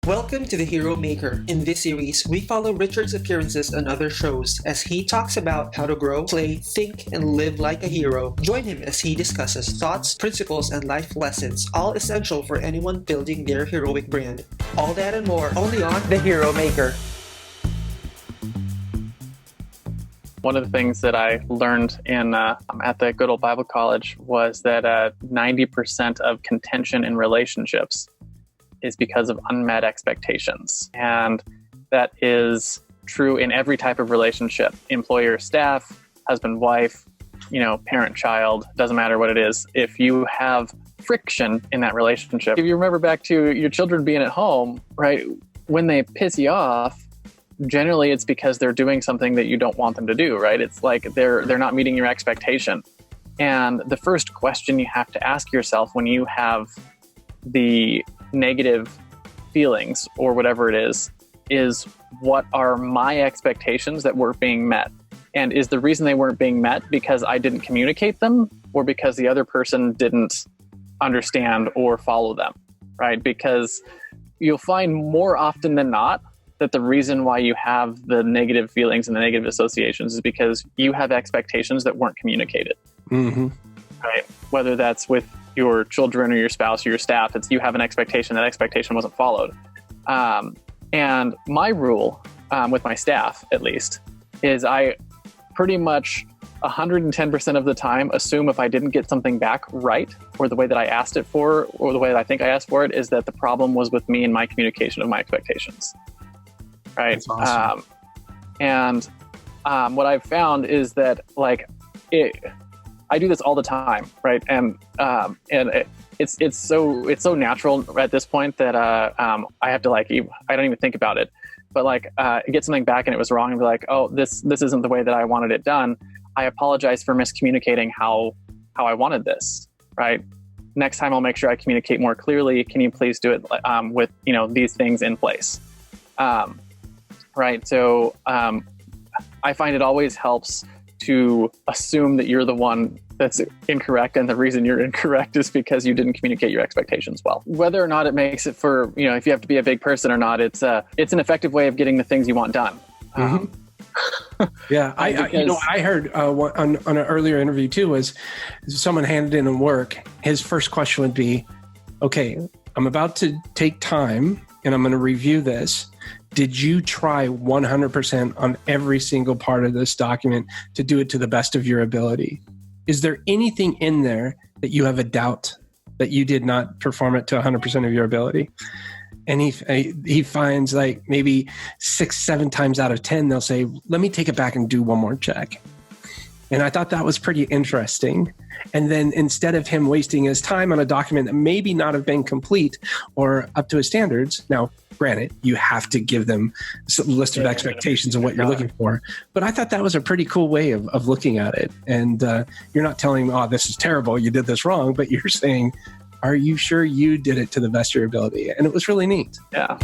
Welcome to The Hero Maker. In this series, we follow Richard's appearances on other shows as he talks about how to grow, play, think, and live like a hero. Join him as he discusses thoughts, principles, and life lessons, all essential for anyone building their heroic brand. All that and more, only on The Hero Maker. One of the things that I learned at the good old Bible college was that 90% of contention in relationships is because of unmet expectations. And that is true in every type of relationship: employer, staff, husband, wife, parent, child, doesn't matter what it is. If you have friction in that relationship, if you remember back to your children being at home, right? When they piss you off, generally it's because they're doing something that you don't want them to do, right? It's like they're not meeting your expectation. And the first question you have to ask yourself when you have the negative feelings or whatever it is what are my expectations that weren't being met? And is the reason they weren't being met because I didn't communicate them, or because the other person didn't understand or follow them, right? Because you'll find more often than not that the reason why you have the negative feelings and the negative associations is because you have expectations that weren't communicated, right? Whether that's with your children or your spouse or your staff, it's you have an expectation, that expectation wasn't followed. And my rule with my staff, at least, is I pretty much 110% of the time assume if I didn't get something back right, or the way that I asked it for, or the way that I think I asked for it, is that the problem was with me and my communication of my expectations. Right. That's awesome. What I've found is that I do this all the time, right? And it's so natural at this point that I have to I don't even think about it. But get something back and it was wrong, and be like, oh, this isn't the way that I wanted it done. I apologize for miscommunicating how I wanted this, right? Next time I'll make sure I communicate more clearly. Can you please do it with these things in place? Right. So I find it always helps to assume that you're the one that's incorrect, and the reason you're incorrect is because you didn't communicate your expectations well. Whether or not it makes it for, if you have to be a big person or not, it's an effective way of getting the things you want done. Yeah, I heard on an earlier interview too, was someone handed in work. His first question would be, okay, I'm about to take time and I'm going to review this. Did you try 100% on every single part of this document to do it to the best of your ability? Is there anything in there that you have a doubt that you did not perform it to 100% of your ability? And he finds maybe 6-7 times out of 10, they'll say, let me take it back and do one more check. And I thought that was pretty interesting. And then instead of him wasting his time on a document that maybe not have been complete or up to his standards, now, granted, you have to give them a list of expectations of what you're looking for. But I thought that was a pretty cool way of looking at it. And you're not telling them, oh, this is terrible, you did this wrong, but you're saying, are you sure you did it to the best of your ability? And it was really neat. Yeah.